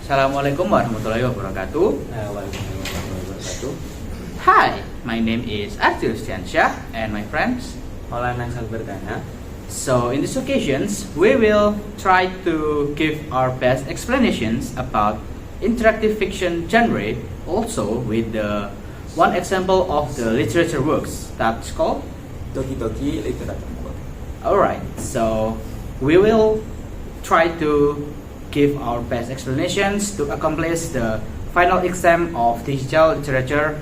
Assalamualaikum warahmatullahi wabarakatuh. Waalaikumsalam warahmatullahi wabarakatuh. Hi, my name is Ardi Rusdiyansyah and my friends. Maulana Perdana. So in these occasions, we will try to give our best explanations about interactive fiction genre, also with the one example of the literature works that's called. Doki Doki Literatur Club. Alright, so we will try to give our best explanations to accomplish the final exam of digital literature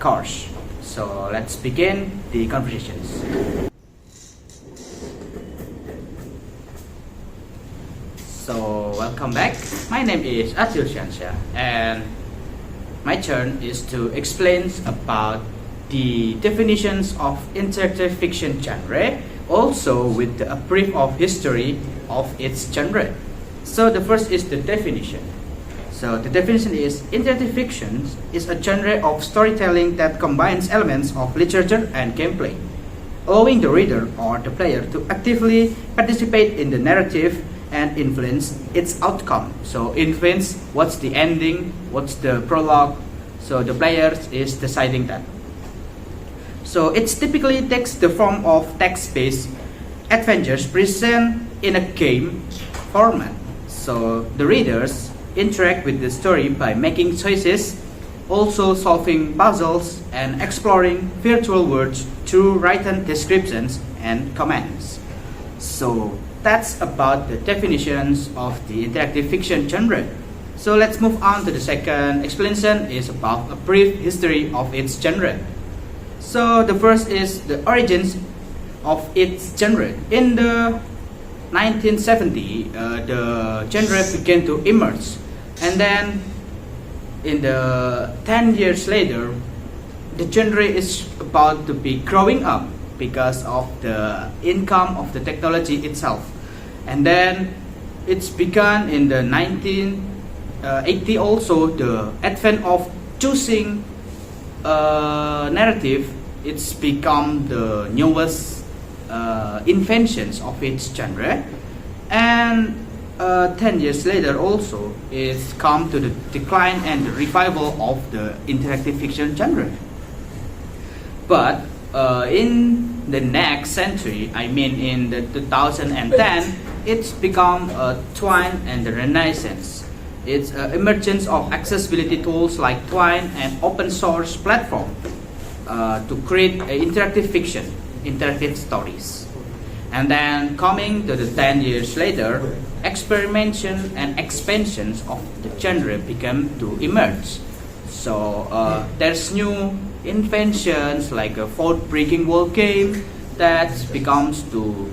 course. So let's begin the conversations. So welcome back. My name is Ardi Rusdiyansyah and my turn is to explain about the definitions of interactive fiction genre, also with a brief of history of its genre. So the first is the definition. So the definition is interactive fiction is a genre of storytelling that combines elements of literature and gameplay, allowing the reader or the player to actively participate in the narrative and influence its outcome. So influence what's the ending, what's the prologue. So the player is deciding that. So it typically takes the form of text-based adventures present in a game format. So the readers interact with the story by making choices, also solving puzzles and exploring virtual worlds through written descriptions and comments. So that's about the definitions of the interactive fiction genre. So let's move on to the second explanation is about a brief history of its genre. So the first is the origins of its genre. In the 1970, the genre began to emerge, and then in the 10 years later, the genre is about to be growing up because of the income of the technology itself. And then it's begun in the 1980 also, the advent of choosing narrative. It's become the newest inventions of its genre, and 10 years later also it's come to the decline and the revival of the interactive fiction genre. But in the next century, I mean in the 2010, it's become a Twine and the Renaissance. It's emergence of accessibility tools like Twine and open source platform to create interactive fiction, interactive stories. And then coming to the 10 years later, experimentation and expansions of the genre began to emerge. So there's new inventions like a fourth breaking wall game that becomes to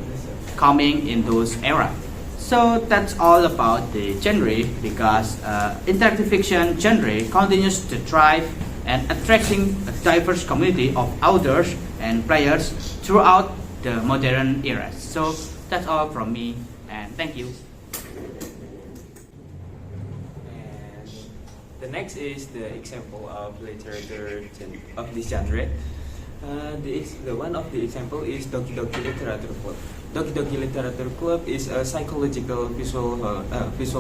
coming in those era. So that's all about the genre, because interactive fiction genre continues to thrive and attracting a diverse community of authors and players throughout the modern era. So that's all from me, and thank you. And the next is the example of literature of this genre. The one of the example is Doki Doki Literatur Club. Doki Doki Literatur Club is a psychological visual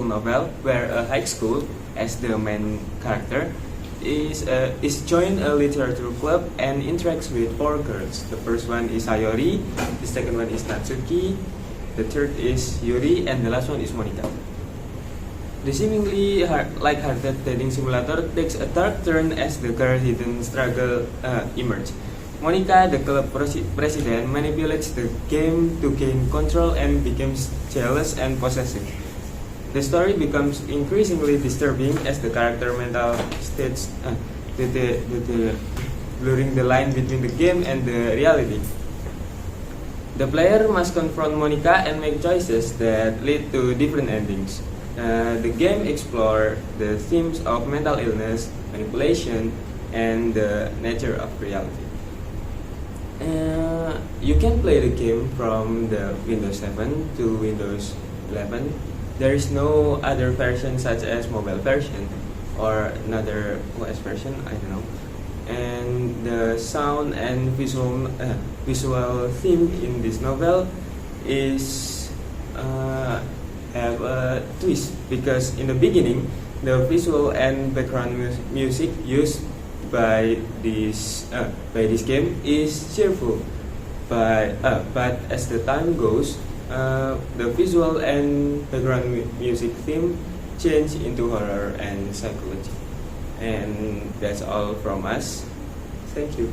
novel where a high school, as the main character, is join a literature club and interacts with 4 girls. The first one is Sayori, the second one is Natsuki, the third is Yuri, and the last one is Monica. The seemingly light-hearted dating simulator takes a dark turn as the girl hidden struggle emerge. Monica, the club president, manipulates the game to gain control and becomes jealous and possessive. The story becomes increasingly disturbing as the character mental states blurring the line between the game and the reality. The player must confront Monica and make choices that lead to different endings. The game explores the themes of mental illness, manipulation, and the nature of reality. You can play the game from the Windows 7 to Windows 11. There is no other version such as mobile version or another OS version, I don't know. And the sound and visual theme in this novel is have a twist, because in the beginning the visual and background music used by this game is cheerful, but as the time goes, the visual and background music theme change into horror and psychology. And that's all from us. Thank you.